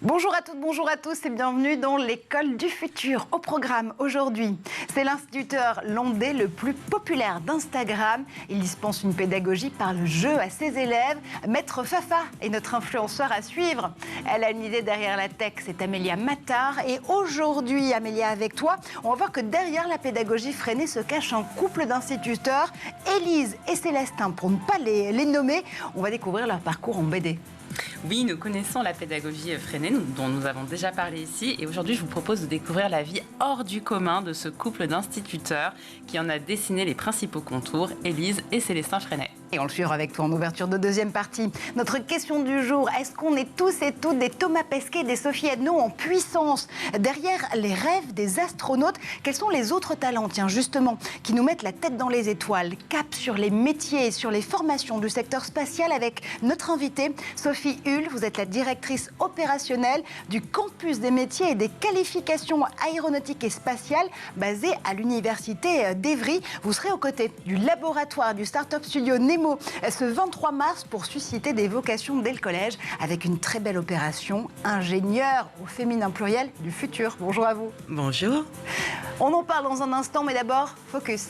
Bonjour à toutes, bonjour à tous et bienvenue dans l'école du futur. Au programme aujourd'hui, c'est l'instituteur landais le plus populaire d'Instagram. Il dispense une pédagogie par le jeu à ses élèves. Maître Fafa est notre influenceur à suivre. Elle a une idée derrière la tech, c'est Amélia Mattar. Et aujourd'hui, Amélia, avec toi, on va voir que derrière la pédagogie freinée se cache un couple d'instituteurs, Élise et Célestin, pour ne pas les nommer. On va découvrir leur parcours en BD. Oui, nous connaissons la pédagogie freinée, dont nous avons déjà parlé ici. Et aujourd'hui, je vous propose de découvrir la vie hors du commun de ce couple d'instituteurs qui en a dessiné les principaux contours, Élise et Célestin Freinet. Et on le suivra avec toi en ouverture de deuxième partie. Notre question du jour, est-ce qu'on est tous et toutes des Thomas Pesquet, des Sophie Edno en puissance? Derrière les rêves des astronautes, quels sont les autres talents, tiens justement, qui nous mettent la tête dans les étoiles? Cap sur les métiers et sur les formations du secteur spatial avec notre invitée, Sophie Hull. Vous êtes la directrice opérationnelle du campus des métiers et des qualifications aéronautiques et spatiales basé à l'université d'Evry. Vous serez aux côtés du laboratoire du Startup Studio Nemo ce 23 mars pour susciter des vocations dès le collège avec une très belle opération ingénieur au féminin pluriel du futur. Bonjour à vous. Bonjour. On en parle dans un instant, mais d'abord, focus.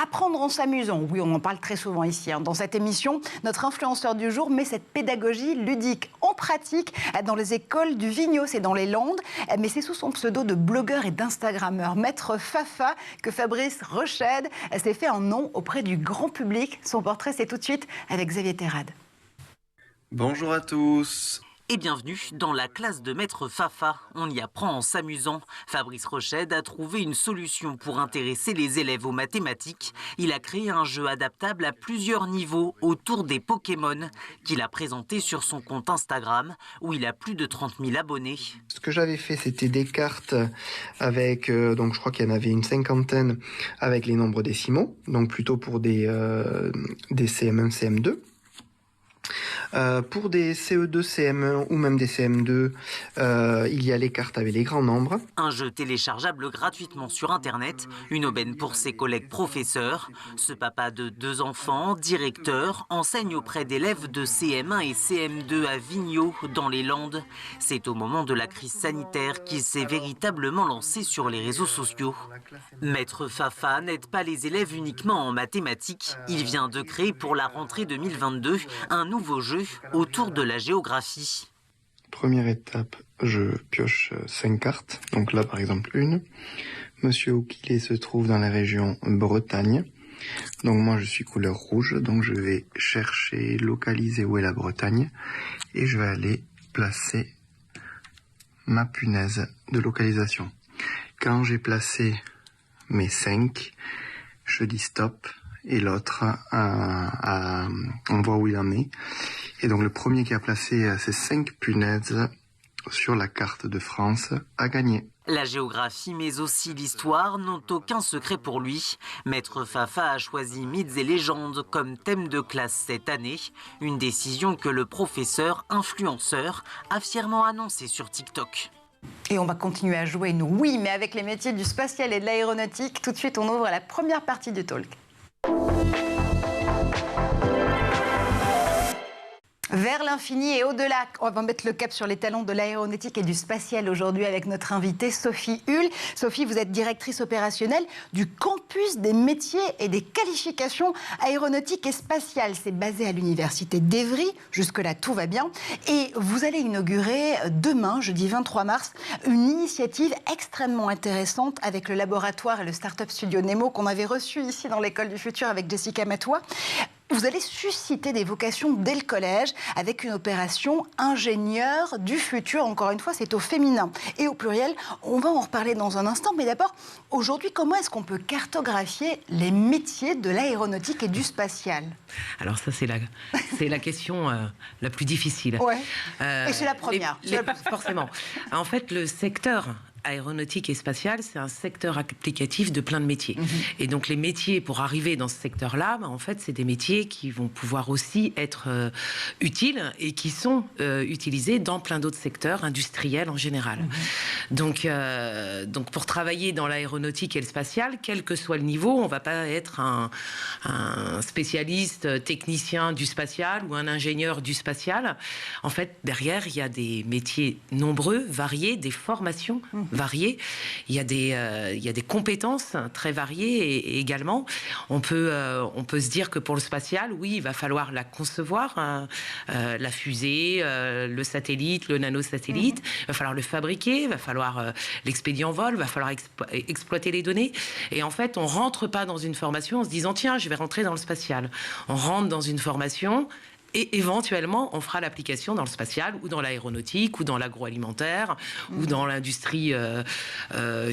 Apprendre en s'amusant, oui, on en parle très souvent ici. Dans cette émission, notre influenceur du jour met cette pédagogie ludique en pratique dans les écoles du Vignos et dans les Landes. Mais c'est sous son pseudo de blogueur et d'instagrammeur, Maître Fafa, que Fabrice Rochède s'est fait un nom auprès du grand public. Son portrait, c'est tout de suite avec Xavier Terrade. Bonjour à tous. Et bienvenue dans la classe de Maître Fafa. On y apprend en s'amusant. Fabrice Rochède a trouvé une solution pour intéresser les élèves aux mathématiques. Il a créé un jeu adaptable à plusieurs niveaux autour des Pokémon qu'il a présenté sur son compte Instagram où il a plus de 30 000 abonnés. Ce que j'avais fait, c'était des cartes avec, donc je crois qu'il y en avait une cinquantaine avec les nombres décimaux, donc plutôt pour des CM1, CM2. Pour des CE2, CM1 ou même des CM2, il y a les cartes avec les grands nombres. Un jeu téléchargeable gratuitement sur Internet, une aubaine pour ses collègues professeurs. Ce papa de 2 enfants, directeur, enseigne auprès d'élèves de CM1 et CM2 à Vignos, dans les Landes. C'est au moment de la crise sanitaire qu'il s'est véritablement lancé sur les réseaux sociaux. Maître Fafa n'aide pas les élèves uniquement en mathématiques. Il vient de créer pour la rentrée 2022 un nouveau jeu autour de la géographie. Première étape, je pioche 5 cartes. Donc là, par exemple, une. Monsieur Oukilé se trouve dans la région Bretagne. Donc moi, je suis couleur rouge. Donc je vais chercher, localiser où est la Bretagne. Et je vais aller placer ma punaise de localisation. Quand j'ai placé mes 5, je dis stop. Et l'autre, on voit où il en est. Et donc le premier qui a placé ces 5 punaises sur la carte de France a gagné. La géographie, mais aussi l'histoire, n'ont aucun secret pour lui. Maître Fafa a choisi mythes et légendes comme thème de classe cette année. Une décision que le professeur influenceur a fièrement annoncée sur TikTok. Et on va continuer à jouer, nous, oui, mais avec les métiers du spatial et de l'aéronautique. Tout de suite, on ouvre la première partie du talk. Vers l'infini et au-delà, on va mettre le cap sur les talents de l'aéronautique et du spatial aujourd'hui avec notre invitée Sophie Hull. Sophie, vous êtes directrice opérationnelle du campus des métiers et des qualifications aéronautiques et spatiales. C'est basé à l'université d'Evry, jusque-là tout va bien. Et vous allez inaugurer demain, jeudi 23 mars, une initiative extrêmement intéressante avec le laboratoire et le Startup Studio Nemo qu'on avait reçu ici dans l'école du futur avec Jessica Matois. Vous allez susciter des vocations dès le collège avec une opération ingénieur du futur. Encore une fois, c'est au féminin et au pluriel. On va en reparler dans un instant. Mais d'abord, aujourd'hui, comment est-ce qu'on peut cartographier les métiers de l'aéronautique et du spatial? Alors ça, c'est la question la plus difficile. Ouais. Et c'est la première. Forcément. En fait, le secteur aéronautique et spatiale, c'est un secteur applicatif de plein de métiers. Et donc les métiers, pour arriver dans ce secteur-là, en fait, c'est des métiers qui vont pouvoir aussi être utiles et qui sont utilisés dans plein d'autres secteurs industriels en général. Donc pour travailler dans l'aéronautique et le spatial, quel que soit le niveau, on ne va pas être un spécialiste technicien du spatial ou un ingénieur du spatial. En fait, derrière, il y a des métiers nombreux, variés, des formations variées. Il y a des compétences très variées et également, on peut se dire que pour le spatial, oui, il va falloir la concevoir, la fusée, le satellite, le nanosatellite. Il va falloir le fabriquer, il va falloir l'expédier en vol, il va falloir exploiter les données. Et en fait, on ne rentre pas dans une formation en se disant, tiens, je vais rentrer dans le spatial. On rentre dans une formation et éventuellement, on fera l'application dans le spatial ou dans l'aéronautique ou dans l'agroalimentaire ou dans l'industrie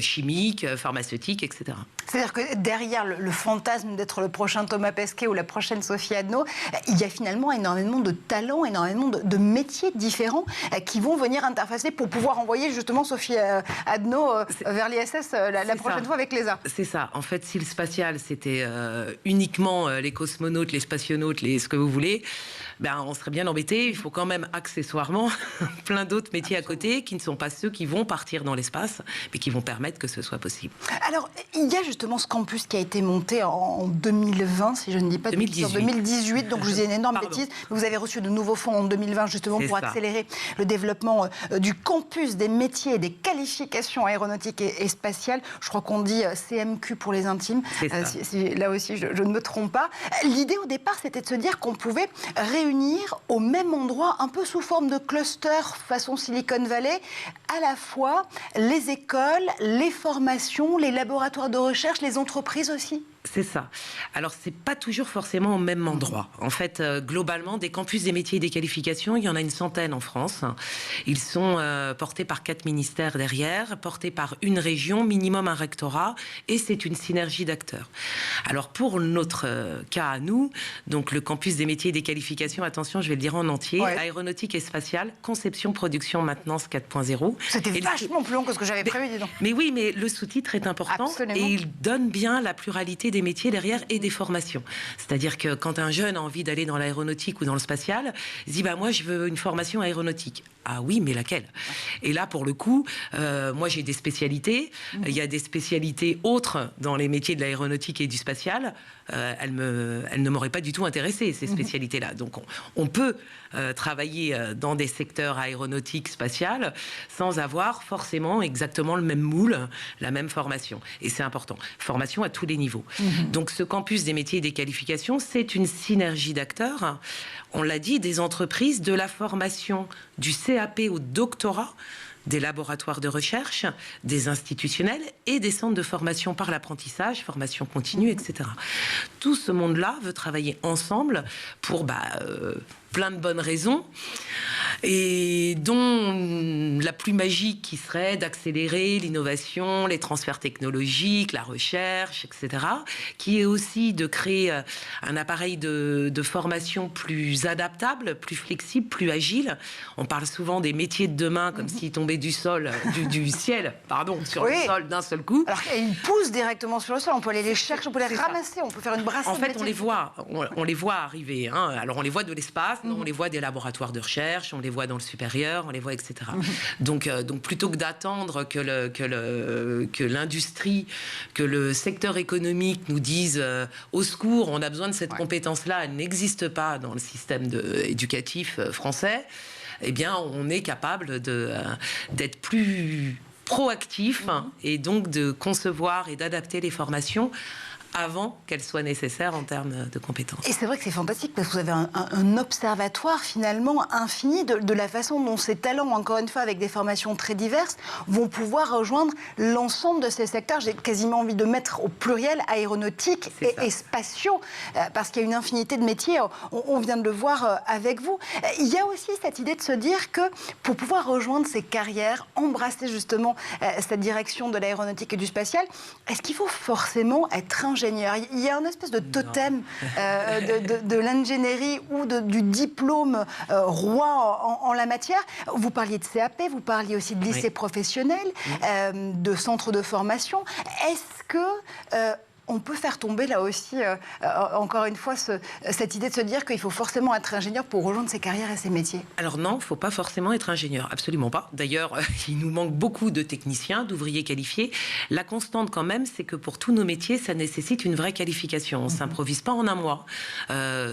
chimique, pharmaceutique, etc. C'est-à-dire que derrière le fantasme d'être le prochain Thomas Pesquet ou la prochaine Sophie Adno, il y a finalement énormément de talents, énormément de métiers différents qui vont venir interfacer pour pouvoir envoyer justement Sophie Adno vers l'ISS la prochaine fois avec l'ESA. C'est ça. En fait, si le spatial, c'était uniquement les cosmonautes, les spationautes, ce que vous voulez, on serait bien embêté. Il faut quand même accessoirement plein d'autres métiers à côté qui ne sont pas ceux qui vont partir dans l'espace, mais qui vont permettre que ce soit possible. Alors, il y a justement ce campus qui a été monté en 2020, si je ne dis pas de bêtises, en 2018, donc je vous dis une énorme bêtise. Vous avez reçu de nouveaux fonds en 2020 justement pour accélérer le développement du campus des métiers et des qualifications aéronautiques et spatiales. Je crois qu'on dit CMQ pour les intimes. Là aussi, je ne me trompe pas. L'idée au départ, c'était de se dire qu'on pouvait réunir au même endroit, un peu sous forme de cluster façon Silicon Valley, à la fois les écoles, les formations, les laboratoires de recherche, les entreprises aussi. C'est ça. Alors, c'est pas toujours forcément au même endroit. En fait, globalement, des campus des métiers et des qualifications, il y en a une centaine en France. Ils sont portés par 4 ministères derrière, portés par une région, minimum un rectorat, et c'est une synergie d'acteurs. Alors, pour notre cas à nous, donc le campus des métiers et des qualifications, attention, je vais le dire en entier, aéronautique et spatiale, conception, production, maintenance 4.0. C'était vachement plus long que ce que j'avais prévu, dis donc. Mais oui, mais le sous-titre est important. Absolument. Et il donne bien la pluralité des métiers derrière et des formations. C'est-à-dire que quand un jeune a envie d'aller dans l'aéronautique ou dans le spatial, il dit moi je veux une formation aéronautique. Ah oui, mais laquelle? Et là pour le coup, moi j'ai des spécialités. Il y a des spécialités autres dans les métiers de l'aéronautique et du spatial. Elles ne m'auraient pas du tout intéressé, ces spécialités-là. Donc on peut travailler dans des secteurs aéronautiques, spatiales, sans avoir forcément exactement le même moule, la même formation. Et c'est important. Formation à tous les niveaux. Donc ce campus des métiers et des qualifications, c'est une synergie d'acteurs. On l'a dit, des entreprises, de la formation du CAP au doctorat, des laboratoires de recherche, des institutionnels et des centres de formation par l'apprentissage, formation continue, etc. Tout ce monde-là veut travailler ensemble pour plein de bonnes raisons, et dont la plus magique qui serait d'accélérer l'innovation, les transferts technologiques, la recherche, etc., qui est aussi de créer un appareil de formation plus adaptable, plus flexible, plus agile. On parle souvent des métiers de demain comme s'ils tombaient du ciel, sur le sol d'un seul coup. Alors qu'ils poussent directement sur le sol, on peut aller les chercher, on peut les ramasser, on peut faire une brassée. En fait, on les voit arriver. Alors on les voit de l'espace, on les voit des laboratoires de recherche, on les voit dans le supérieur, on les voit, etc. Donc plutôt que d'attendre que l'industrie, que le secteur économique nous dise au secours, on a besoin de cette compétence-là, elle n'existe pas dans le système éducatif français, eh bien on est capable d'être plus proactif et donc de concevoir et d'adapter les formations avant qu'elles soient nécessaires en termes de compétences. Et c'est vrai que c'est fantastique parce que vous avez un observatoire finalement infini de la façon dont ces talents, encore une fois avec des formations très diverses, vont pouvoir rejoindre l'ensemble de ces secteurs. J'ai quasiment envie de mettre au pluriel aéronautique et spatiaux parce qu'il y a une infinité de métiers, on vient de le voir avec vous. Il y a aussi cette idée de se dire que pour pouvoir rejoindre ces carrières, embrasser justement cette direction de l'aéronautique et du spatial, est-ce qu'il faut forcément être ingénieur ingénieur. Il y a une espèce de totem de l'ingénierie ou du diplôme roi en la matière. Vous parliez de CAP, vous parliez aussi de lycée professionnel, de centres de formation. Est-ce que... on peut faire tomber là aussi, encore une fois, cette idée de se dire qu'il faut forcément être ingénieur pour rejoindre ses carrières et ses métiers? Alors non, il ne faut pas forcément être ingénieur, absolument pas. D'ailleurs, il nous manque beaucoup de techniciens, d'ouvriers qualifiés. La constante quand même, c'est que pour tous nos métiers, ça nécessite une vraie qualification. On ne s'improvise pas en un mois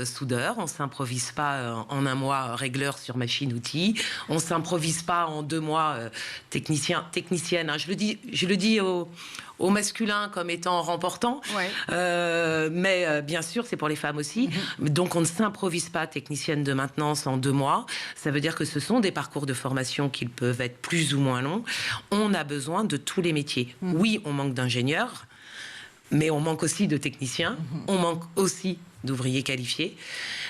soudeur, on ne s'improvise pas en un mois régleur sur machine-outil, on ne s'improvise pas en 2 mois technicienne. Hein. Je le dis au masculin comme étant remportant, mais bien sûr, c'est pour les femmes aussi. Donc, on ne s'improvise pas technicienne de maintenance en 2 mois. Ça veut dire que ce sont des parcours de formation qui peuvent être plus ou moins longs. On a besoin de tous les métiers. Oui, on manque d'ingénieurs, mais on manque aussi de techniciens. On manque aussi d'ouvriers qualifiés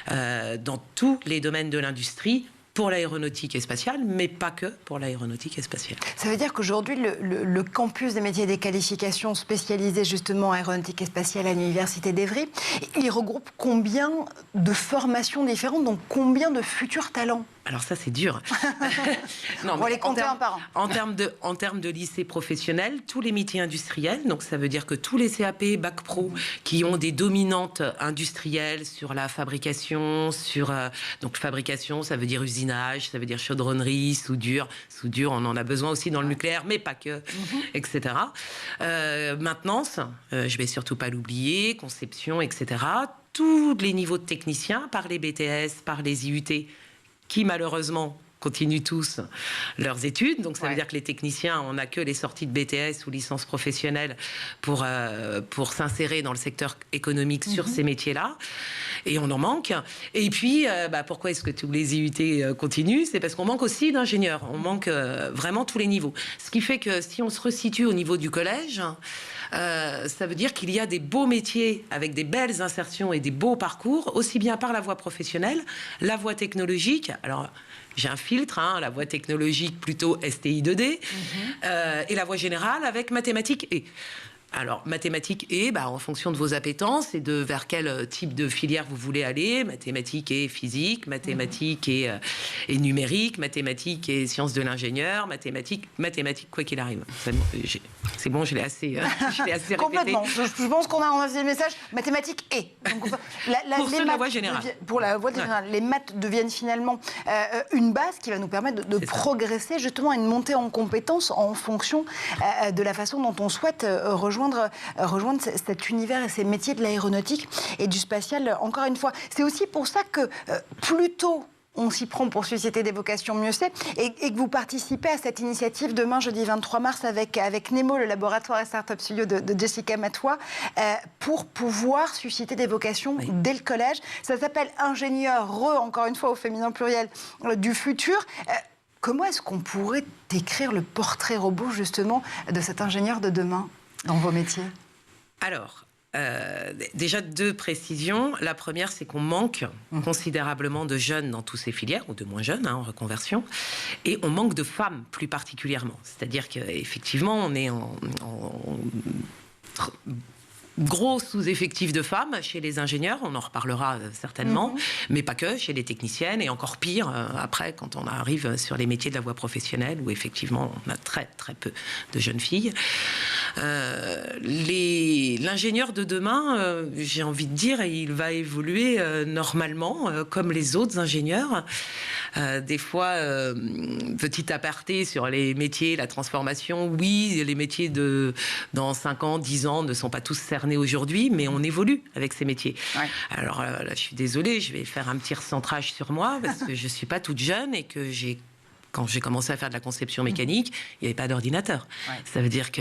dans tous les domaines de l'industrie, pour l'aéronautique et spatiale, mais pas que pour l'aéronautique et spatiale. Ça veut dire qu'aujourd'hui, le campus des métiers et des qualifications spécialisés justement en aéronautique et spatiale à l'Université d'Évry, il regroupe combien de formations différentes, donc combien de futurs talents? Alors ça, c'est dur. Non, on va les compter un par un. En termes de lycée professionnel, tous les métiers industriels, donc ça veut dire que tous les CAP, Bac Pro, qui ont des dominantes industrielles sur la fabrication, donc fabrication, ça veut dire usinage, ça veut dire chaudronnerie, soudure. Soudure, on en a besoin aussi dans le nucléaire, mais pas que, etc. Maintenance, je vais surtout pas l'oublier, conception, etc. Tous les niveaux de techniciens, par les BTS, par les IUT, qui malheureusement continuent tous leurs études. Donc ça veut dire que les techniciens, on n'a que les sorties de BTS ou licence professionnelle pour s'insérer dans le secteur économique sur ces métiers-là. Et on en manque. Et puis, pourquoi est-ce que tous les IUT continuent? C'est parce qu'on manque aussi d'ingénieurs. On manque vraiment tous les niveaux. Ce qui fait que si on se resitue au niveau du collège, ça veut dire qu'il y a des beaux métiers avec des belles insertions et des beaux parcours, aussi bien par la voie professionnelle, la voie technologique. Alors, j'ai un filtre, la voie technologique plutôt STI 2D, et la voie générale avec mathématiques et... Alors, mathématiques et, en fonction de vos appétences et de vers quel type de filière vous voulez aller, mathématiques et physique, mathématiques et numérique, mathématiques et sciences de l'ingénieur, mathématiques quoi qu'il arrive. C'est bon, je l'ai assez répété. Complètement. Je pense qu'on a envoyé le message mathématiques et. Donc, pour ceux de la voie générale. Pour la voie générale, les maths deviennent finalement une base qui va nous permettre de progresser justement et de monter en compétences en fonction de la façon dont on souhaite rejoindre cet univers et ces métiers de l'aéronautique et du spatial, encore une fois. C'est aussi pour ça que plus tôt on s'y prend pour susciter des vocations, mieux c'est, et que vous participez à cette initiative demain, jeudi 23 mars, avec Nemo, le laboratoire et start-up studio de Jessica Matois, pour pouvoir susciter des vocations dès le collège. Ça s'appelle ingénieur, encore une fois au féminin pluriel, du futur. Comment est-ce qu'on pourrait décrire le portrait robot, justement, de cet ingénieur de demain dans vos métiers? Alors, déjà 2 précisions. La première, c'est qu'on manque considérablement de jeunes dans toutes ces filières, ou de moins jeunes en reconversion, et on manque de femmes plus particulièrement. C'est-à-dire qu'effectivement, on est en gros sous-effectif de femmes chez les ingénieurs, on en reparlera certainement, mais pas que, chez les techniciennes, et encore pire après quand on arrive sur les métiers de la voie professionnelle où effectivement on a très très peu de jeunes filles. L'ingénieur de demain, j'ai envie de dire, il va évoluer normalement comme les autres ingénieurs. Des fois, petit aparté sur les métiers, la transformation, oui, les métiers dans 5 ans, 10 ans ne sont pas tous cernés aujourd'hui, mais on évolue avec ces métiers. Alors là, je suis désolée, je vais faire un petit recentrage sur moi, parce que je ne suis pas toute jeune et que quand j'ai commencé à faire de la conception mécanique, il n'y avait pas d'ordinateur. Ça veut dire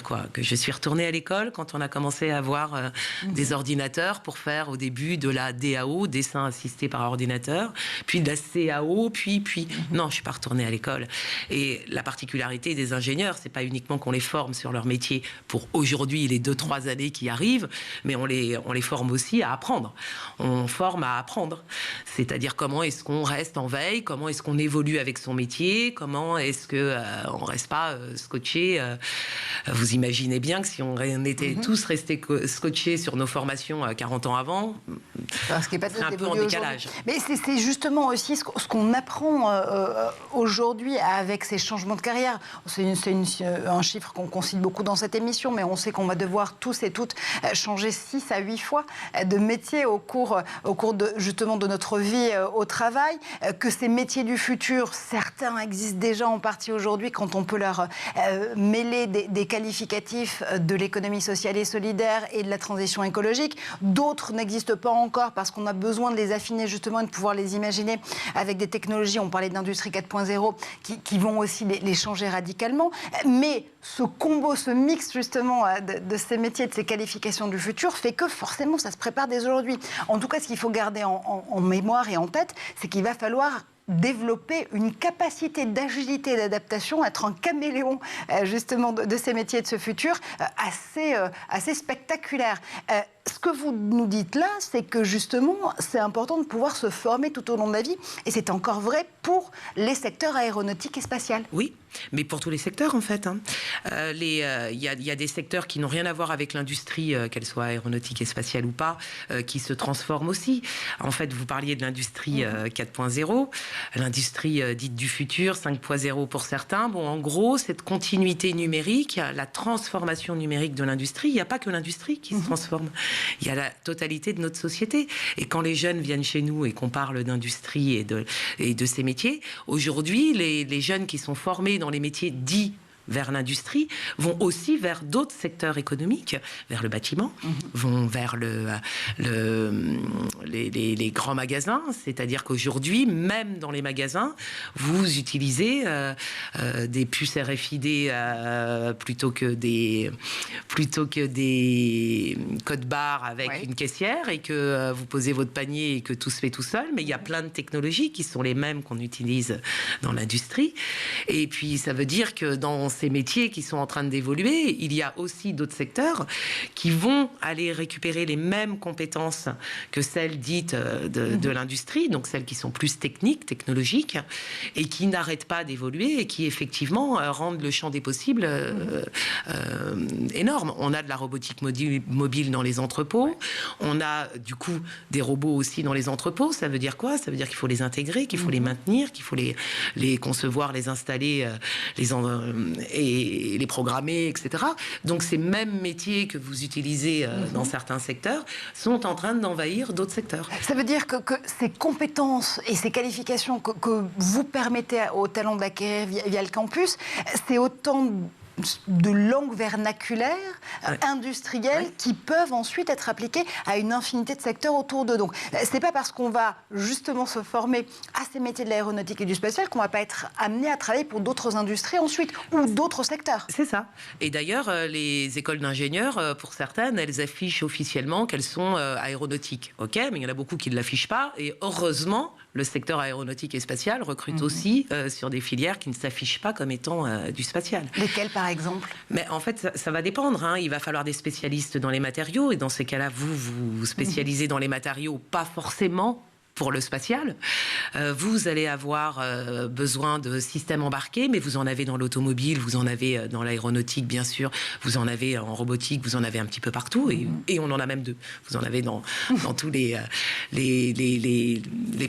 quoi? Que je suis retournée à l'école quand on a commencé à avoir des ordinateurs pour faire au début de la DAO, dessin assisté par ordinateur, puis de la CAO, puis... Non, je ne suis pas retournée à l'école. Et la particularité des ingénieurs, c'est pas uniquement qu'on les forme sur leur métier pour aujourd'hui les 2-3 années qui arrivent, mais on les forme aussi à apprendre. On forme à apprendre. C'est-à-dire comment est-ce qu'on reste en veille, comment est-ce qu'on évolue avec son métier, comment est-ce que on reste pas scotché. Vous imaginez bien que si on était tous restés scotchés sur nos formations 40 ans avant, parce qu'il c'est un peu en décalage. Mais c'est justement aussi ce qu'on apprend aujourd'hui avec ces changements de carrière. C'est un chiffre qu'on cite beaucoup dans cette émission, mais on sait qu'on va devoir tous et toutes changer 6 à 8 fois de métier au cours justement de notre vie au travail, que ces métiers du futur, certains existent déjà en partie aujourd'hui quand on peut leur mêler des qualificatifs de l'économie sociale et solidaire et de la transition écologique. D'autres n'existent pas encore parce qu'on a besoin de les affiner justement et de pouvoir les imaginer avec des technologies, on parlait d'industrie 4.0, qui vont aussi les changer radicalement. Mais ce combo, ce mix justement de ces métiers, de ces qualifications du futur fait que forcément ça se prépare dès aujourd'hui. En tout cas, ce qu'il faut garder en mémoire et en tête, c'est qu'il va falloir développer une capacité d'agilité et d'adaptation, être un caméléon justement de ces métiers de ce futur assez spectaculaire. Ce que vous nous dites là, c'est que justement, c'est important de pouvoir se former tout au long de la vie, et c'est encore vrai pour les secteurs aéronautique et spatial. Oui, mais pour tous les secteurs en fait. Il y a des secteurs qui n'ont rien à voir avec l'industrie, qu'elle soit aéronautique et spatiale ou pas, qui se transforment aussi. En fait, vous parliez de l'industrie 4.0, l'industrie dite du futur, 5.0 pour certains. Bon, en gros, cette continuité numérique, la transformation numérique de l'industrie, il n'y a pas que l'industrie qui se transforme. Il y a la totalité de notre société. Et quand les jeunes viennent chez nous et qu'on parle d'industrie et de ces métiers, aujourd'hui, les jeunes qui sont formés dans les métiers dits vers l'industrie, vont aussi vers d'autres secteurs économiques, vers le bâtiment, vont vers les grands magasins. C'est-à-dire qu'aujourd'hui, même dans les magasins, vous utilisez des puces RFID plutôt que des codes barres avec une caissière, et que vous posez votre panier et que tout se fait tout seul. Mais il y a plein de technologies qui sont les mêmes qu'on utilise dans l'industrie. Et puis, ça veut dire que dans ces métiers qui sont en train d'évoluer, il y a aussi d'autres secteurs qui vont aller récupérer les mêmes compétences que celles dites de l'industrie, donc celles qui sont plus techniques, technologiques, et qui n'arrêtent pas d'évoluer et qui effectivement rendent le champ des possibles énorme. On a de la robotique mobile dans les entrepôts, on a du coup des robots aussi dans les entrepôts. Ça veut dire quoi? Ça veut dire qu'il faut les intégrer, qu'il faut les maintenir, qu'il faut les concevoir, les installer, et les programmer, etc. Donc ces mêmes métiers que vous utilisez dans certains secteurs sont en train d'envahir d'autres secteurs. Ça veut dire que ces compétences et ces qualifications que vous permettez aux talents d'acquérir via le campus, c'est autant de langues vernaculaires, industrielles, qui peuvent ensuite être appliquées à une infinité de secteurs autour d'eux. Donc, c'est pas parce qu'on va justement se former à ces métiers de l'aéronautique et du spatial qu'on va pas être amené à travailler pour d'autres industries ensuite, ou d'autres secteurs. C'est ça. Et d'ailleurs, les écoles d'ingénieurs, pour certaines, elles affichent officiellement qu'elles sont aéronautiques. Ok, mais il y en a beaucoup qui ne l'affichent pas. Et heureusement, le secteur aéronautique et spatial recrute aussi sur des filières qui ne s'affichent pas comme étant du spatial. Lesquelles, par exemple? Mais en fait, ça va dépendre. Il va falloir des spécialistes dans les matériaux. Et dans ces cas-là, vous spécialisez dans les matériaux, pas forcément pour le spatial. Vous allez avoir besoin de systèmes embarqués, mais vous en avez dans l'automobile, vous en avez dans l'aéronautique, bien sûr, vous en avez en robotique, vous en avez un petit peu partout, et on en a même deux. Vous en avez dans tous les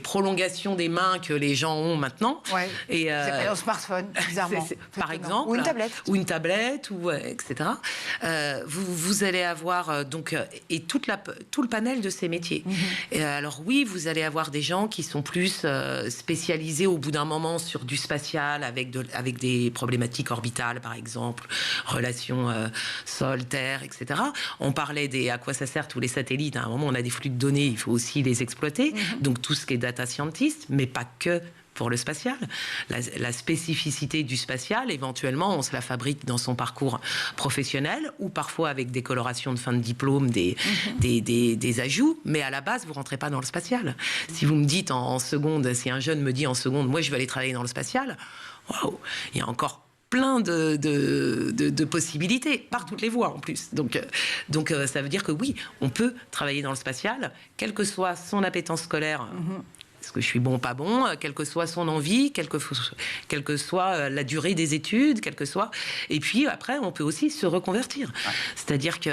prolongations des mains que les gens ont maintenant. Ouais. Et c'est un smartphone, bizarrement. Par exemple. Ou une tablette. Ou une tablette, etc. Vous allez avoir donc et tout le panel de ces métiers. Et alors oui, vous allez avoir des gens qui sont plus spécialisés au bout d'un moment sur du spatial avec des problématiques orbitales, par exemple, relations sol-terre, etc. On parlait à quoi ça sert tous les satellites. À un moment, on a des flux de données, il faut aussi les exploiter. Donc tout ce qui est data scientist, mais pas que pour le spatial. La spécificité du spatial, éventuellement, on se la fabrique dans son parcours professionnel ou parfois avec des colorations de fin de diplôme, des ajouts, mais à la base, vous ne rentrez pas dans le spatial. Si vous me dites en seconde, si un jeune me dit en seconde, moi je vais aller travailler dans le spatial, waouh, il y a encore plein de possibilités, par toutes les voies en plus. Donc ça veut dire que oui, on peut travailler dans le spatial, quelle que soit son appétence scolaire. Est-ce que je suis bon, pas bon, quelle que soit son envie, quelle que soit la durée des études, quelle que soit. Et puis après, on peut aussi se reconvertir. C'est-à-dire que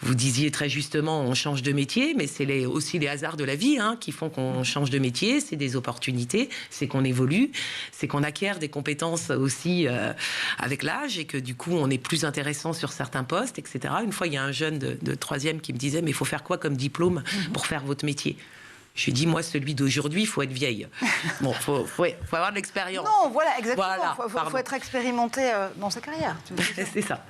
vous disiez très justement, on change de métier, mais c'est aussi les hasards de la vie qui font qu'on change de métier. C'est des opportunités, c'est qu'on évolue, c'est qu'on acquiert des compétences aussi avec l'âge et que du coup, on est plus intéressant sur certains postes, etc. Une fois, il y a un jeune de 3e qui me disait, mais il faut faire quoi comme diplôme pour faire votre métier ? Je lui ai dit, moi, celui d'aujourd'hui, il faut être vieille. Bon, faut avoir de l'expérience. Non, voilà, exactement. Voilà, faut être expérimenté dans sa carrière. C'est ça.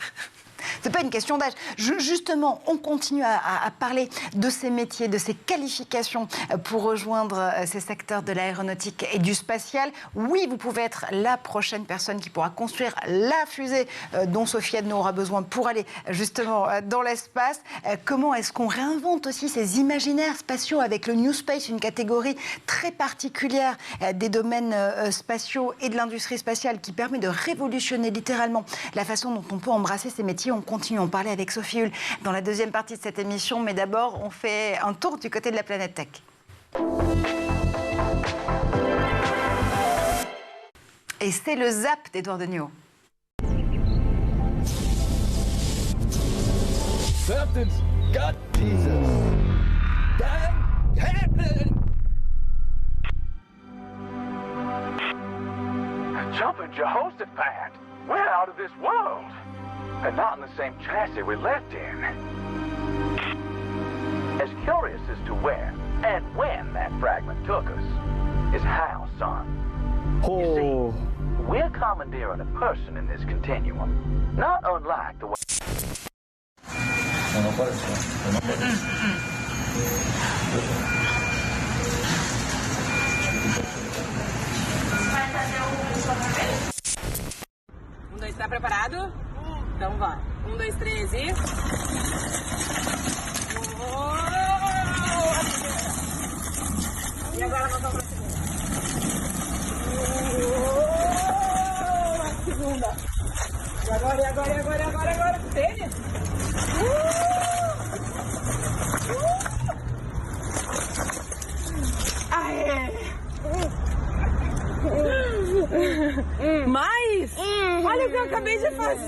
C'est pas une question d'âge. Justement, on continue à parler de ces métiers, de ces qualifications pour rejoindre ces secteurs de l'aéronautique et du spatial. Oui, vous pouvez être la prochaine personne qui pourra construire la fusée dont Sophie Adno aura besoin pour aller justement dans l'espace. Comment est-ce qu'on réinvente aussi ces imaginaires spatiaux avec le New Space, une catégorie très particulière des domaines spatiaux et de l'industrie spatiale qui permet de révolutionner littéralement la façon dont on peut embrasser ces métiers. On continue à en parler avec Sophie Hull dans la deuxième partie de cette émission, mais d'abord, on fait un tour du côté de la planète tech. Et c'est le zap d'Edouard Degnaud. Something's got Jesus. Damn happening. Jumping Jehoshaphat. We're out of this world. And not in the same chassis we left in. As curious as to where and when that fragment took us is how, son. You see, we're commandeering a person in this continuum, not unlike the way... Está preparado? Então vai. 1, 2, 3 e... E agora nós vamos para a segunda. A segunda. E agora. Tênis. Aê! Mais? Olha o que eu acabei de fazer.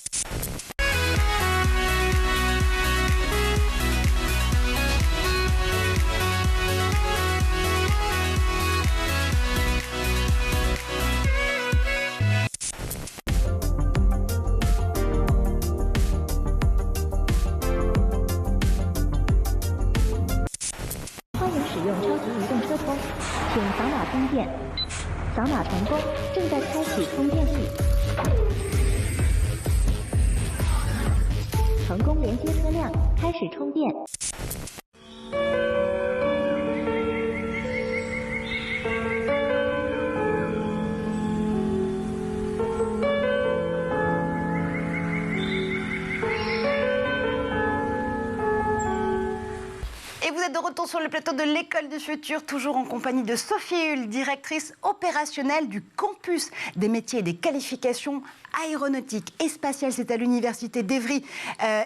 Et vous êtes de retour sur le plateau de l'École du Futur, toujours en compagnie de Sophie Hull, directrice opérationnelle du campus des métiers et des qualifications aéronautiques et spatiales. C'est à l'université d'Evry.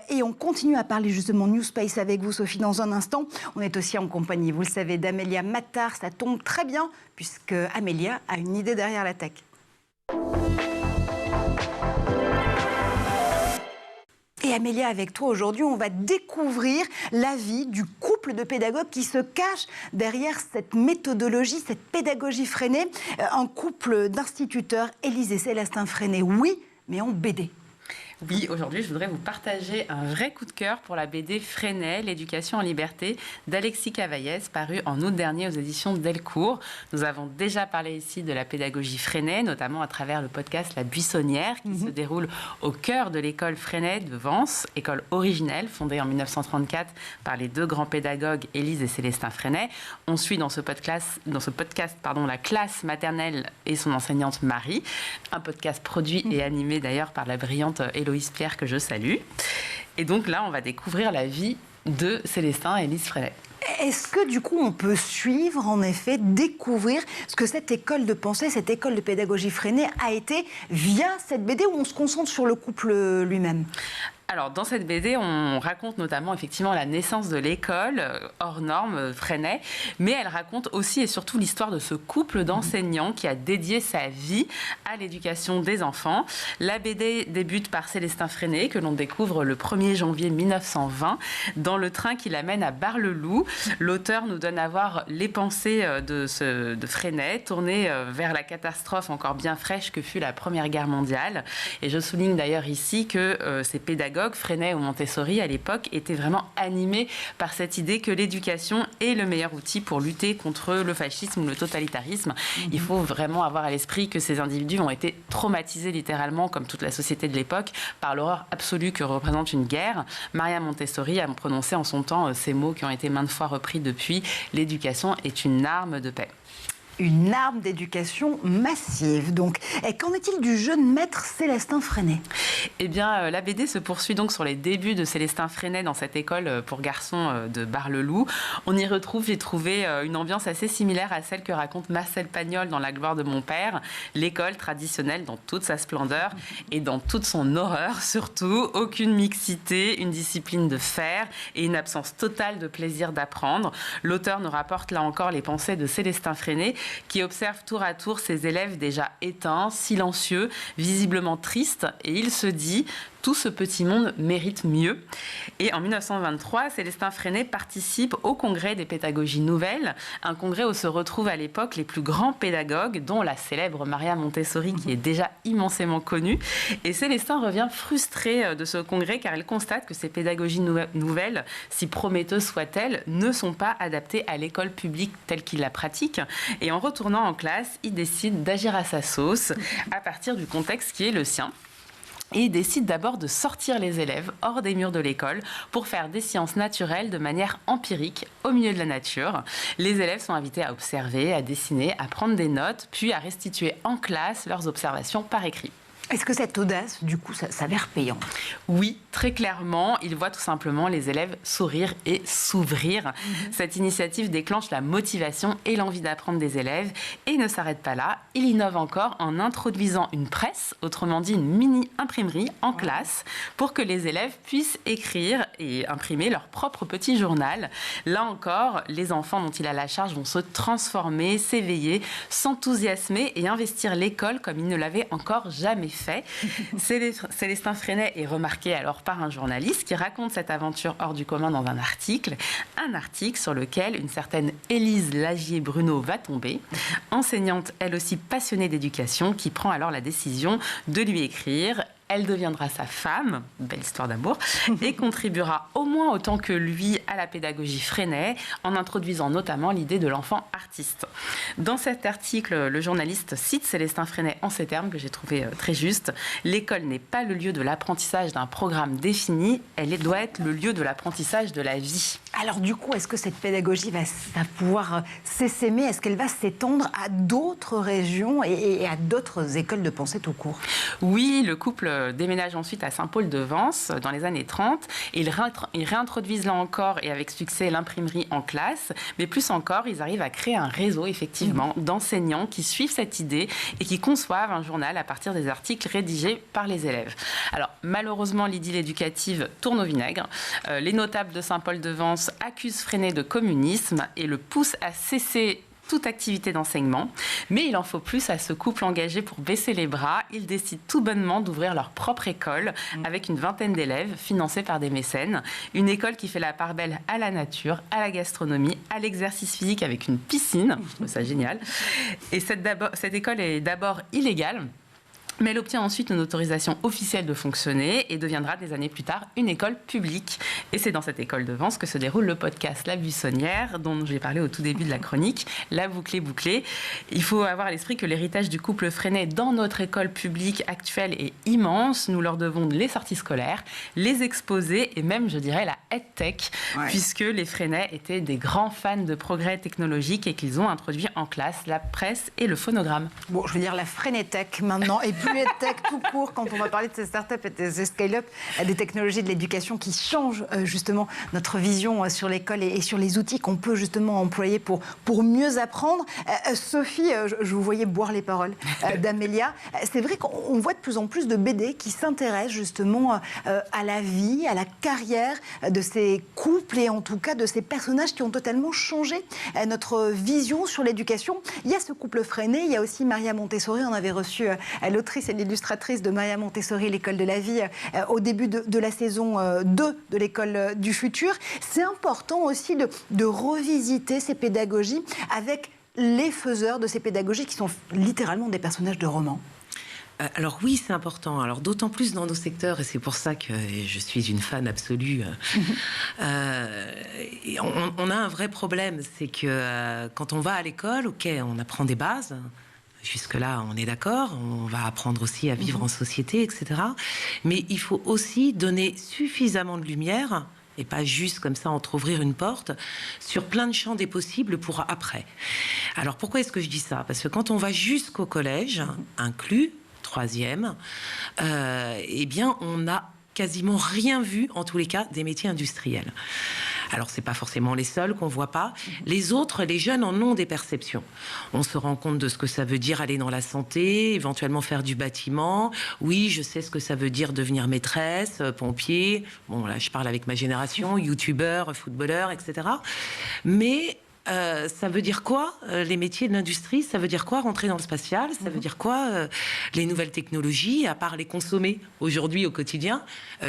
Et on continue à parler justement New Space avec vous, Sophie, dans un instant. On est aussi en compagnie, vous le savez, d'Amélia Mattard. Ça tombe très bien, puisque Amélia a une idée derrière la tech. Et Amélia, avec toi aujourd'hui, on va découvrir la vie du couple de pédagogues qui se cache derrière cette méthodologie, cette pédagogie Freinet. Un couple d'instituteurs, Élise et Célestin Freinet, oui, mais en BD. Oui, aujourd'hui, je voudrais vous partager un vrai coup de cœur pour la BD Freinet, l'éducation en liberté, d'Alexis Cavaillès, paru en août dernier aux éditions Delcourt. Nous avons déjà parlé ici de la pédagogie Freinet, notamment à travers le podcast La Buissonnière, qui se déroule au cœur de l'école Freinet de Vence, école originelle, fondée en 1934 par les deux grands pédagogues Élise et Célestin Freinet. On suit dans ce podcast, la classe maternelle et son enseignante Marie, un podcast produit et animé d'ailleurs par la brillante Héloïse Pierre, que je salue. Et donc là, on va découvrir la vie de Célestin et Élise Freinet. Est-ce que du coup, on peut suivre, en effet, découvrir ce que cette école de pensée, cette école de pédagogie Freinet a été via cette BD où on se concentre sur le couple lui-même ? Alors, dans cette BD, on raconte notamment effectivement la naissance de l'école hors norme Freinet, mais elle raconte aussi et surtout l'histoire de ce couple d'enseignants qui a dédié sa vie à l'éducation des enfants. La BD débute par Célestin Freinet, que l'on découvre le 1er janvier 1920, dans le train qui l'amène à Bar-le-Loup. L'auteur nous donne à voir les pensées de Freinet, tournées vers la catastrophe encore bien fraîche que fut la Première Guerre mondiale. Et je souligne d'ailleurs ici que ces pédagogues, Freinet ou Montessori à l'époque, étaient vraiment animés par cette idée que l'éducation est le meilleur outil pour lutter contre le fascisme ou le totalitarisme. Il faut vraiment avoir à l'esprit que ces individus ont été traumatisés littéralement, comme toute la société de l'époque, par l'horreur absolue que représente une guerre. Maria Montessori a prononcé en son temps ces mots qui ont été maintes fois repris depuis: l'éducation est une arme de paix. Une arme d'éducation massive, donc. Et qu'en est-il du jeune maître Célestin Freinet ? Eh bien, la BD se poursuit donc sur les débuts de Célestin Freinet dans cette école pour garçons de Bar-le-Loup. On y retrouve, j'ai trouvé, une ambiance assez similaire à celle que raconte Marcel Pagnol dans La gloire de mon père. L'école traditionnelle dans toute sa splendeur et dans toute son horreur surtout. Aucune mixité, une discipline de fer et une absence totale de plaisir d'apprendre. L'auteur nous rapporte là encore les pensées de Célestin Freinet, qui observe tour à tour ses élèves déjà éteints, silencieux, visiblement tristes, et il se dit: tout ce petit monde mérite mieux. Et en 1923, Célestin Freinet participe au congrès des pédagogies nouvelles, un congrès où se retrouvent à l'époque les plus grands pédagogues, dont la célèbre Maria Montessori, qui est déjà immensément connue. Et Célestin revient frustré de ce congrès, car elle constate que ces pédagogies nouvelles, si prometteuses soient-elles, ne sont pas adaptées à l'école publique telle qu'il la pratique. Et en retournant en classe, il décide d'agir à sa sauce, à partir du contexte qui est le sien. Et il décide d'abord de sortir les élèves hors des murs de l'école pour faire des sciences naturelles de manière empirique au milieu de la nature. Les élèves sont invités à observer, à dessiner, à prendre des notes, puis à restituer en classe leurs observations par écrit. Est-ce que cette audace, du coup, ça s'avère payant ? Oui, très clairement. Il voit tout simplement les élèves sourire et s'ouvrir. Cette initiative déclenche la motivation et l'envie d'apprendre des élèves. Et il ne s'arrête pas là. Il innove encore en introduisant une presse, autrement dit une mini-imprimerie en classe, pour que les élèves puissent écrire et imprimer leur propre petit journal. Là encore, les enfants dont il a la charge vont se transformer, s'éveiller, s'enthousiasmer et investir l'école comme ils ne l'avaient encore jamais fait. Célestin Freinet est remarqué alors par un journaliste qui raconte cette aventure hors du commun dans un article sur lequel une certaine Élise Lagier-Bruno va tomber, enseignante elle aussi passionnée d'éducation, qui prend alors la décision de lui écrire. Elle deviendra sa femme, belle histoire d'amour, et contribuera au moins autant que lui à la pédagogie Freinet, en introduisant notamment l'idée de l'enfant artiste. Dans cet article, le journaliste cite Célestin Freinet en ces termes que j'ai trouvé très justes. L'école n'est pas le lieu de l'apprentissage d'un programme défini, elle doit être le lieu de l'apprentissage de la vie. Alors du coup, est-ce que cette pédagogie va pouvoir s'essaimer ? Est-ce qu'elle va s'étendre à d'autres régions et à d'autres écoles de pensée tout court ? Oui, le couple déménage ensuite à Saint-Paul-de-Vence dans les années 30. Ils réintroduisent là encore et avec succès l'imprimerie en classe, mais plus encore, ils arrivent à créer un réseau effectivement d'enseignants qui suivent cette idée et qui conçoivent un journal à partir des articles rédigés par les élèves. Alors malheureusement, l'idylle éducative tourne au vinaigre. Les notables de Saint-Paul-de-Vence accusent Freinet de communisme et le poussent à cesser toute activité d'enseignement. Mais il en faut plus à ce couple engagé pour baisser les bras. Ils décident tout bonnement d'ouvrir leur propre école avec une vingtaine d'élèves financés par des mécènes. Une école qui fait la part belle à la nature, à la gastronomie, à l'exercice physique avec une piscine. Je trouve ça génial. Et cette école est d'abord illégale. Mais elle obtient ensuite une autorisation officielle de fonctionner et deviendra des années plus tard une école publique. Et c'est dans cette école de Vence que se déroule le podcast La Buissonnière, dont j'ai parlé au tout début de la chronique, La bouclée. Il faut avoir à l'esprit que l'héritage du couple Freinet dans notre école publique actuelle est immense. Nous leur devons les sorties scolaires, les exposés et même, je dirais, la EdTech, puisque les Freinet étaient des grands fans de progrès technologiques et qu'ils ont introduit en classe la presse et le phonogramme. Bon, je veux dire la Freinetech maintenant. Et sujet de tech tout court quand on va parler de ces startups et de ces scale-up, des technologies de l'éducation qui changent justement notre vision sur l'école et sur les outils qu'on peut justement employer pour mieux apprendre. Sophie, je vous voyais boire les paroles d'Amélia. C'est vrai qu'on voit de plus en plus de BD qui s'intéressent justement à la vie, à la carrière de ces couples et en tout cas de ces personnages qui ont totalement changé notre vision sur l'éducation. Il y a ce couple Freinet, il y a aussi Maria Montessori. On avait reçu l'autrice et l'illustratrice de Maria Montessori, l'école de la vie, au début de la saison 2 de l'école du futur. C'est important aussi de revisiter ces pédagogies avec les faiseurs de ces pédagogies qui sont littéralement des personnages de romans. Alors oui, c'est important. Alors d'autant plus dans nos secteurs, et c'est pour ça que je suis une fan absolue. On a un vrai problème, c'est que quand on va à l'école, ok, on apprend des bases. Jusque-là, on est d'accord. On va apprendre aussi à vivre en société, etc. Mais il faut aussi donner suffisamment de lumière, et pas juste comme ça entrouvrir une porte, sur plein de champs des possibles pour après. Alors pourquoi est-ce que je dis ça? Parce que quand on va jusqu'au collège, inclus, 3e, eh bien, on n'a quasiment rien vu, en tous les cas, des métiers industriels. Alors, c'est pas forcément les seuls qu'on voit pas. Les autres, les jeunes en ont des perceptions. On se rend compte de ce que ça veut dire aller dans la santé, éventuellement faire du bâtiment. Oui, je sais ce que ça veut dire devenir maîtresse, pompier. Bon, là, je parle avec ma génération, youtubeur, footballeur, etc. Mais ça veut dire quoi, les métiers de l'industrie? Ça veut dire quoi, rentrer dans le spatial? Ça veut dire quoi, les nouvelles technologies, à part les consommer aujourd'hui au quotidien?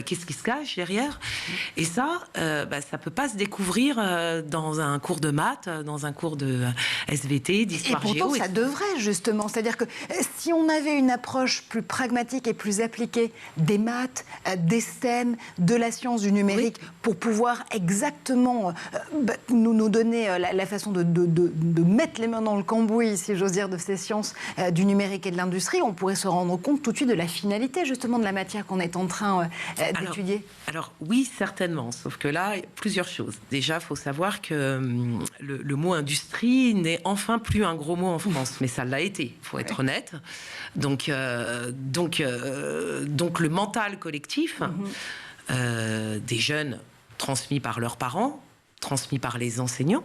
Qu'est-ce qui se cache derrière? Et ça, ça peut pas se découvrir dans un cours de maths, dans un cours de SVT, d'histoire géo. Et pourtant, ça devrait, justement. C'est-à-dire que si on avait une approche plus pragmatique et plus appliquée des maths, des STEM, de la science, du numérique, pour pouvoir exactement nous donner la façon de mettre les mains dans le cambouis, si j'ose dire, de ces sciences du numérique et de l'industrie, on pourrait se rendre compte tout de suite de la finalité, justement, de la matière qu'on est en train d'étudier. Alors oui, certainement, sauf que là, plusieurs choses. Déjà, il faut savoir que le mot industrie n'est enfin plus un gros mot en France, mais ça l'a été, il faut être honnête. Donc le mental collectif des jeunes transmis par leurs parents, transmis par les enseignants,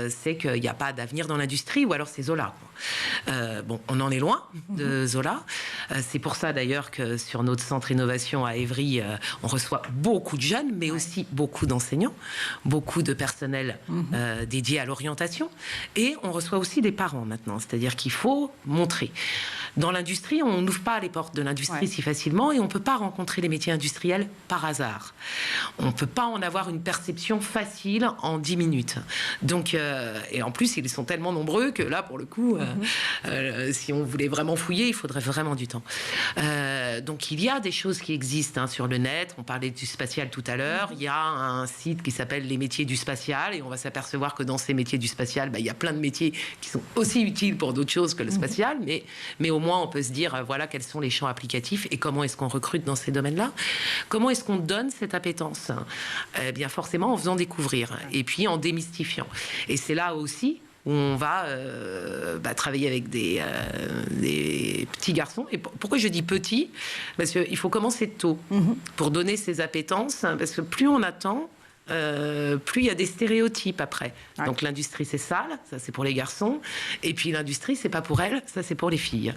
c'est qu'il n'y a pas d'avenir dans l'industrie, ou alors c'est Zola. On en est loin de Zola. C'est pour ça d'ailleurs que sur notre centre innovation à Évry, on reçoit beaucoup de jeunes, mais aussi beaucoup d'enseignants, beaucoup de personnel dédié à l'orientation, et on reçoit aussi des parents maintenant. C'est-à-dire qu'il faut montrer. Dans l'industrie, on n'ouvre pas les portes de l'industrie si facilement, et on ne peut pas rencontrer les métiers industriels par hasard. On ne peut pas en avoir une perception facile en 10 minutes. Donc, et en plus, ils sont tellement nombreux que là, pour le coup, si on voulait vraiment fouiller, il faudrait vraiment du temps. Donc, il y a des choses qui existent sur le net. On parlait du spatial tout à l'heure. Il y a un site qui s'appelle Les métiers du spatial, et on va s'apercevoir que dans ces métiers du spatial, il y a plein de métiers qui sont aussi utiles pour d'autres choses que le spatial, mais au moins, on peut se dire, voilà, quels sont les champs applicatifs et comment est-ce qu'on recrute dans ces domaines-là. Comment est-ce qu'on donne cette appétence? Eh bien, forcément, en faisant découvrir et puis en démystifiant. Et c'est là aussi où on va travailler avec des petits garçons. Et pourquoi je dis petits? Parce qu'il faut commencer tôt pour donner ces appétences, parce que plus on attend, plus il y a des stéréotypes après. Donc l'industrie, c'est sale, ça c'est pour les garçons, et puis l'industrie, c'est pas pour elles, ça c'est pour les filles.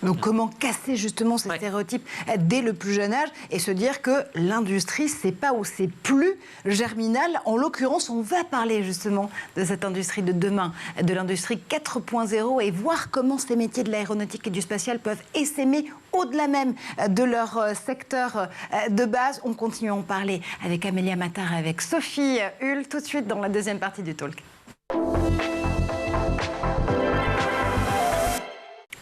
Donc comment casser justement ces stéréotypes dès le plus jeune âge et se dire que l'industrie, c'est pas ou c'est plus germinal. En l'occurrence, on va parler justement de cette industrie de demain, de l'industrie 4.0, et voir comment ces métiers de l'aéronautique et du spatial peuvent essaimer au-delà même de leur secteur de base. On continue à en parler avec Amélia Mattar et avec Sophie Hull tout de suite dans la deuxième partie du talk.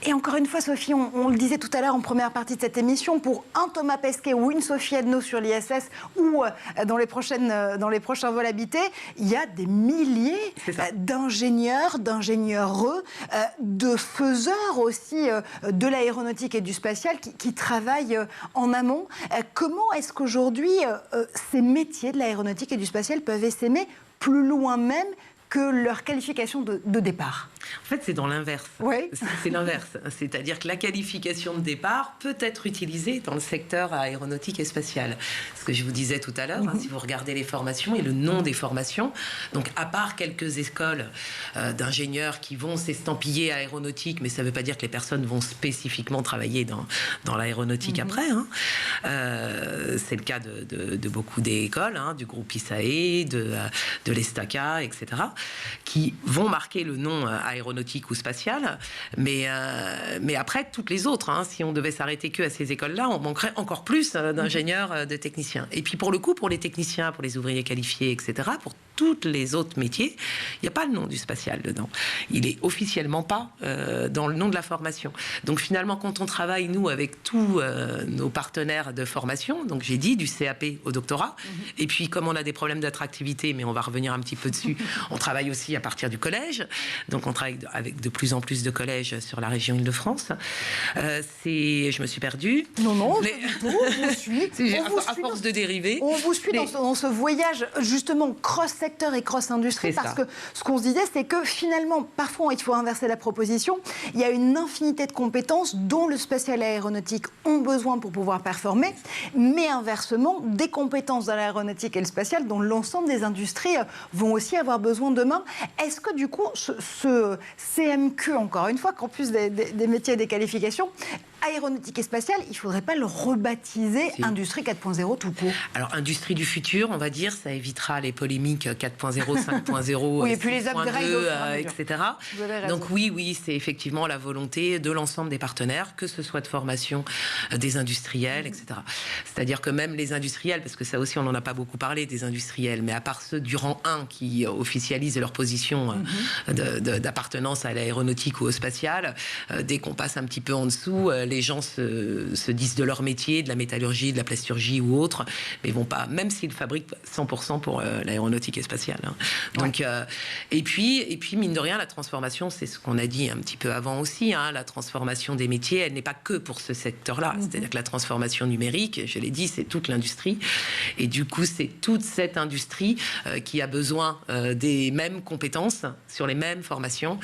Et encore une fois, Sophie, on le disait tout à l'heure en première partie de cette émission, pour un Thomas Pesquet ou une Sophie Edno sur l'ISS ou dans les prochains vols habités, il y a des milliers d'ingénieurs, d'ingénieureux, de faiseurs aussi de l'aéronautique et du spatial qui travaillent en amont. Comment est-ce qu'aujourd'hui, ces métiers de l'aéronautique et du spatial peuvent essaimer plus loin même que leur qualification de départ. En fait, c'est dans l'inverse. Oui. C'est l'inverse. C'est-à-dire que la qualification de départ peut être utilisée dans le secteur aéronautique et spatial. Ce que je vous disais tout à l'heure, si vous regardez les formations et le nom des formations, donc à part quelques écoles d'ingénieurs qui vont s'estampiller aéronautique, mais ça ne veut pas dire que les personnes vont spécifiquement travailler dans l'aéronautique après. C'est le cas de beaucoup d'écoles, du groupe ISAE, de l'Estaca, etc., qui vont marquer le nom aéronautique ou spatiale, mais après toutes les autres, si on devait s'arrêter que à ces écoles-là, on manquerait encore plus d'ingénieurs, de techniciens. Et puis pour le coup, pour les techniciens, pour les ouvriers qualifiés, etc., pour tous les autres métiers, il n'y a pas le nom du spatial dedans. Il est officiellement pas dans le nom de la formation. Donc finalement, quand on travaille, nous, avec tous nos partenaires de formation, donc j'ai dit du CAP au doctorat, et puis comme on a des problèmes d'attractivité, mais on va revenir un petit peu dessus, on travaille aussi à partir du collège, donc on travaille avec de plus en plus de collèges sur la région Île-de-France. Je me suis perdue. Non, on vous suit. À force de dériver. On vous suit dans ce voyage, justement, cross-secteur et cross-industrie, parce que ce qu'on se disait, c'est que finalement, parfois, il faut inverser la proposition. Il y a une infinité de compétences dont le spatial et l'aéronautique ont besoin pour pouvoir performer, mais inversement, des compétences dans l'aéronautique et le spatial dont l'ensemble des industries vont aussi avoir besoin demain. Est-ce que du coup, ce CMQ, encore une fois, campus des métiers et des qualifications, aéronautique et spatiale, il ne faudrait pas le rebaptiser Industrie 4.0 tout court. Alors, Industrie du futur, on va dire, ça évitera les polémiques 4.0, 5.0, oui, et puis les upgrades, etc. Donc oui, c'est effectivement la volonté de l'ensemble des partenaires, que ce soit de formation des industriels, etc. C'est-à-dire que même les industriels, parce que ça aussi, on n'en a pas beaucoup parlé des industriels, mais à part ceux du rang 1 qui officialisent leur position d'appartenance à l'aéronautique ou au spatial, dès qu'on passe un petit peu en dessous, les gens se disent de leur métier, de la métallurgie, de la plasturgie ou autre, mais ils vont pas, même s'ils fabriquent 100% pour l'aéronautique et spatiale. Donc, et puis, mine de rien, la transformation, c'est ce qu'on a dit un petit peu avant aussi, la transformation des métiers, elle n'est pas que pour ce secteur-là. C'est-à-dire que la transformation numérique, je l'ai dit, c'est toute l'industrie. Et du coup, c'est toute cette industrie qui a besoin des mêmes compétences sur les mêmes formations.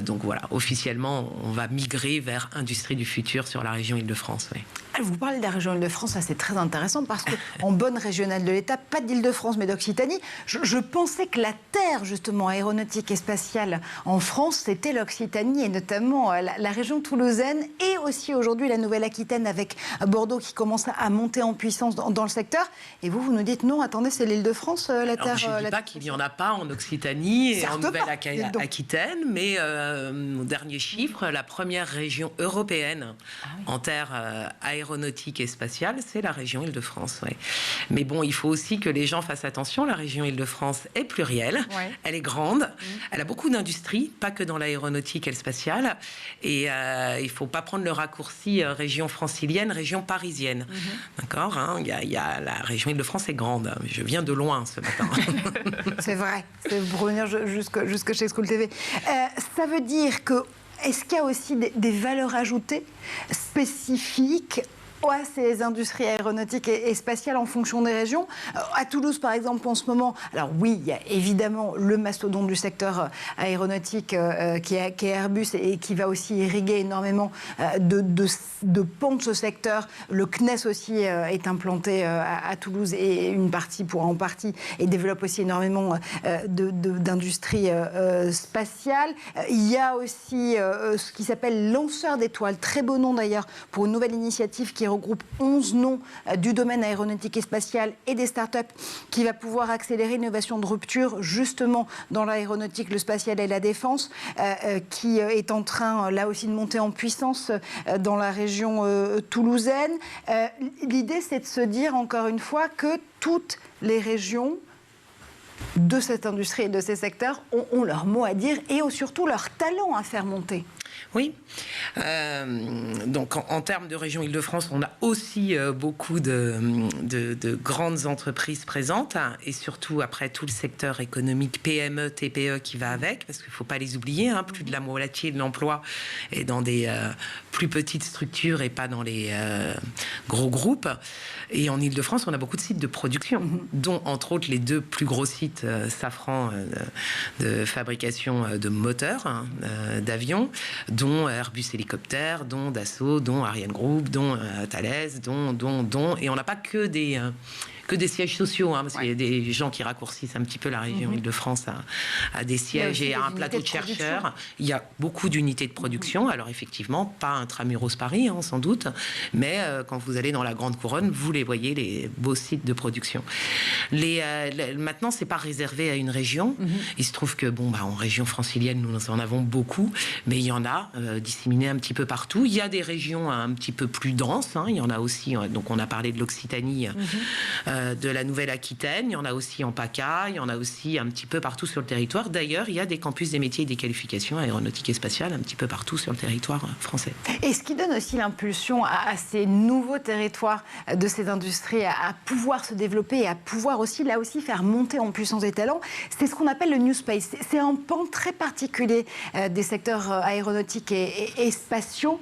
Donc voilà, officiellement, on va migrer vers Industrie du futur sur la région Île-de-France. Oui. Vous parlez de la région Île-de-France, ça c'est très intéressant parce qu'en bonne régionale de l'État, pas d'Île-de-France mais d'Occitanie, je pensais que la terre justement aéronautique et spatiale en France, c'était l'Occitanie et notamment la région toulousaine et aussi aujourd'hui la Nouvelle-Aquitaine avec Bordeaux qui commence à monter en puissance dans le secteur. Et vous nous dites non, attendez, c'est l'Île-de-France la terre. Je ne dis pas qu'il n'y en a pas en Occitanie et en Nouvelle-Aquitaine, mais mon dernier chiffre, la première région européenne en terre aéronautique et spatiale, c'est la région Île-de-France. Ouais. Mais bon, il faut aussi que les gens fassent attention. La région Île-de-France est plurielle, elle est grande, elle a beaucoup d'industries, pas que dans l'aéronautique et le spatial. Et il ne faut pas prendre le raccourci région francilienne, région parisienne. D'accord, la région Île-de-France est grande. Je viens de loin ce matin. C'est vrai, c'est pour revenir jusque chez School TV. Ça veut dire que est-ce qu'il y a aussi des valeurs ajoutées spécifiques à ces industries aéronautiques et spatiales en fonction des régions? À Toulouse, par exemple, en ce moment, alors oui, il y a évidemment le mastodonte du secteur aéronautique qui est Airbus et qui va aussi irriguer énormément de pans de ce secteur. Le CNES aussi est implanté à Toulouse et une partie, en partie, et développe aussi énormément d'industries spatiales. Il y a aussi ce qui s'appelle Lanceur d'étoiles, très beau nom d'ailleurs, pour une nouvelle initiative qui regroupe 11 noms du domaine aéronautique et spatial et des startups qui va pouvoir accélérer l'innovation de rupture justement dans l'aéronautique, le spatial et la défense, qui est en train là aussi de monter en puissance dans la région toulousaine. L'idée, c'est de se dire encore une fois que toutes les régions de cette industrie et de ces secteurs ont leur mot à dire et ont surtout leur talent à faire monter. Oui. Donc, en termes de région Île-de-France, on a aussi beaucoup de grandes entreprises présentes, hein, et surtout après tout le secteur économique PME, TPE qui va avec, parce qu'il ne faut pas les oublier, hein, plus de la moitié de l'emploi est dans des plus petites structures et pas dans les gros groupes. Et en Île-de-France, on a beaucoup de sites de production, dont entre autres les 2 plus gros sites Safran de fabrication de moteurs, hein, d'avions, dont Airbus Hélicoptère, dont Dassault, dont Ariane Group, dont Thales, dont... Et on n'a pas que des sièges sociaux, hein, parce qu'il y a des gens qui raccourcissent un petit peu la région Île-de-France à des sièges et à un plateau de chercheurs. Il y a beaucoup d'unités de production. Alors effectivement, pas intramuros Paris, hein, sans doute, mais quand vous allez dans la Grande Couronne, vous les voyez, les beaux sites de production. Maintenant, c'est pas réservé à une région. Il se trouve que, en région francilienne, nous en avons beaucoup, mais il y en a disséminés un petit peu partout. Il y a des régions un petit peu plus denses, hein. Il y en a aussi, donc on a parlé de l'Occitanie, de la Nouvelle-Aquitaine, il y en a aussi en PACA, il y en a aussi un petit peu partout sur le territoire. D'ailleurs, il y a des campus des métiers et des qualifications aéronautiques et spatiales un petit peu partout sur le territoire français. Et ce qui donne aussi l'impulsion à ces nouveaux territoires de ces industries à pouvoir se développer et à pouvoir aussi, là aussi, faire monter en puissance des talents, c'est ce qu'on appelle le New Space. C'est un pan très particulier des secteurs aéronautiques et spatiaux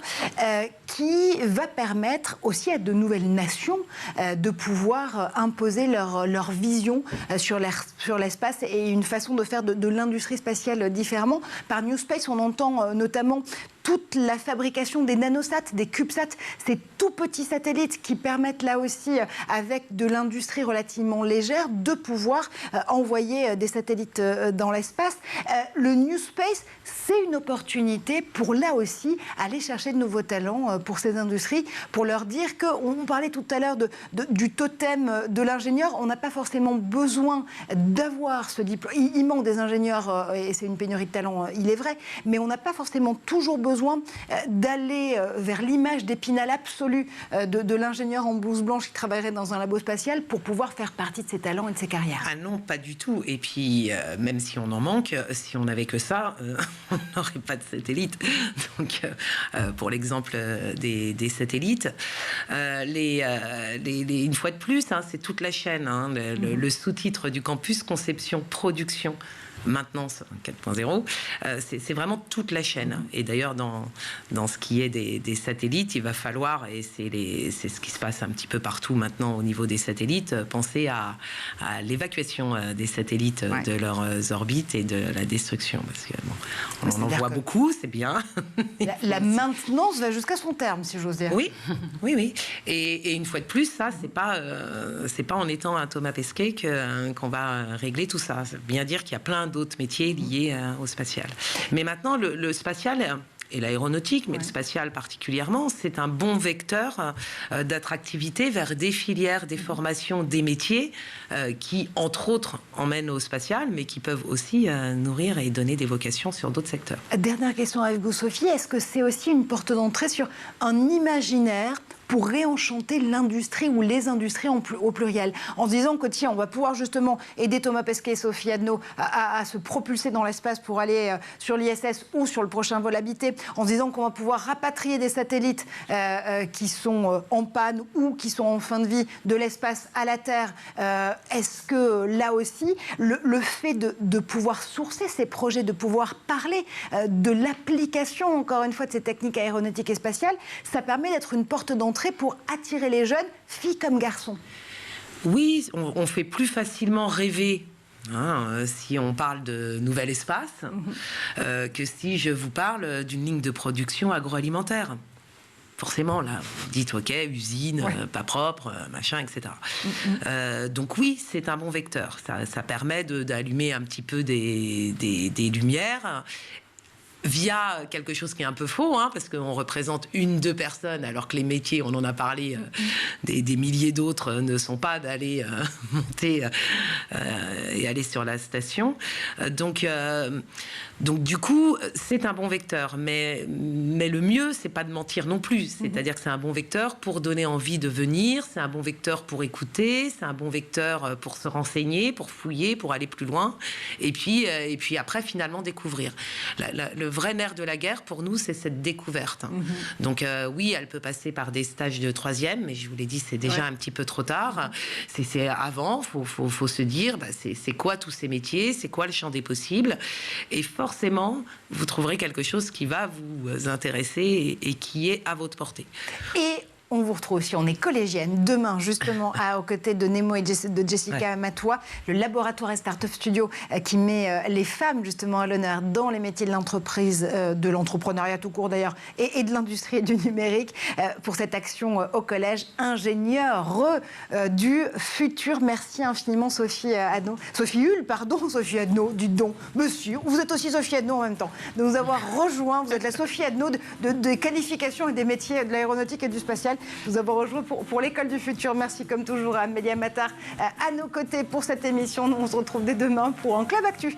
qui va permettre aussi à de nouvelles nations de pouvoir imposer leur vision sur l'espace et une façon de faire de l'industrie spatiale différemment. Par New Space, on entend notamment toute la fabrication des nanosats, des CubeSats, ces tout petits satellites qui permettent là aussi, avec de l'industrie relativement légère, de pouvoir envoyer des satellites dans l'espace. Le New Space, c'est une opportunité pour là aussi aller chercher de nouveaux talents pour ces industries, pour leur dire qu'on parlait tout à l'heure du totem de l'ingénieur, on n'a pas forcément besoin d'avoir ce diplôme. Il manque des ingénieurs et c'est une pénurie de talents, il est vrai, mais on n'a pas forcément toujours besoin d'aller vers l'image d'Épinal absolue de l'ingénieur en blouse blanche qui travaillerait dans un labo spatial pour pouvoir faire partie de ses talents et de ses carrières. Ah non, pas du tout. Et puis, même si on en manque, si on n'avait que ça, on n'aurait pas de satellites. Donc, pour l'exemple des satellites, une fois de plus, hein, c'est toute la chaîne. Hein, le sous-titre du campus, conception, production, maintenance 4.0, c'est vraiment toute la chaîne. Et d'ailleurs, dans ce qui est des satellites, il va falloir, et c'est ce qui se passe un petit peu partout maintenant au niveau des satellites, penser à l'évacuation des satellites de leurs orbites et de la destruction. Parce que on en voit beaucoup, c'est bien. La maintenance va jusqu'à son terme, si j'ose dire. Oui. Et une fois de plus, ça, c'est pas en étant un Thomas Pesquet qu'on va régler tout ça. Ça veut bien dire qu'il y a plein d'autres métiers liés au spatial. Mais maintenant, le spatial et l'aéronautique, mais le spatial particulièrement, c'est un bon vecteur d'attractivité vers des filières, des formations, des métiers qui, entre autres, emmènent au spatial, mais qui peuvent aussi nourrir et donner des vocations sur d'autres secteurs. Dernière question avec vous, Sophie. Est-ce que c'est aussi une porte d'entrée sur un imaginaire pour réenchanter l'industrie ou les industries au pluriel, en se disant que tiens, on va pouvoir justement aider Thomas Pesquet et Sophie Adno à se propulser dans l'espace pour aller sur l'ISS ou sur le prochain vol habité, en se disant qu'on va pouvoir rapatrier des satellites qui sont en panne ou qui sont en fin de vie de l'espace à la Terre. Est-ce que là aussi, le fait de pouvoir sourcer ces projets, de pouvoir parler de l'application, encore une fois, de ces techniques aéronautiques et spatiales, ça permet d'être une porte d'entrée pour attirer les jeunes, filles comme garçons? Oui, on fait plus facilement rêver si on parle de nouvel espace que si je vous parle d'une ligne de production agroalimentaire. Forcément, là, vous dites, OK, usine, pas propre, machin, etc. Donc oui, c'est un bon vecteur. Ça permet d'allumer un petit peu des lumières via quelque chose qui est un peu faux, parce qu'on représente 1-2 personnes, alors que les métiers, on en a parlé, des milliers d'autres ne sont pas d'aller monter et aller sur la station. Donc du coup, c'est un bon vecteur. Mais le mieux, c'est pas de mentir non plus. C'est-à-dire que c'est un bon vecteur pour donner envie de venir, c'est un bon vecteur pour écouter, c'est un bon vecteur pour se renseigner, pour fouiller, pour aller plus loin. Et puis après, finalement, découvrir. vrai nerf de la guerre pour nous, c'est cette découverte. Donc oui, elle peut passer par des stages de 3e, mais je vous l'ai dit, c'est déjà un petit peu trop tard. C'est avant, faut se dire, c'est quoi tous ces métiers, c'est quoi le champ des possibles, et forcément, vous trouverez quelque chose qui va vous intéresser et qui est à votre portée. Et on vous retrouve aussi, on est collégienne, demain justement aux côtés de Nemo et de Jessica Matois, le laboratoire et Startup Studio qui met les femmes justement à l'honneur dans les métiers de l'entreprise, de l'entrepreneuriat tout court d'ailleurs, et de l'industrie et du numérique pour cette action au collège ingénieur du futur. Merci infiniment Sophie Adno, Sophie Hull, pardon, Sophie Adno, du don, monsieur, vous êtes aussi Sophie Adno en même temps, de nous avoir rejoint, vous êtes la Sophie Adno des qualifications et des métiers de l'aéronautique et du spatial. Nous avons rejoint pour l'école du futur. Merci comme toujours à Amélia Matar à nos côtés pour cette émission. On se retrouve dès demain pour un Club Actu.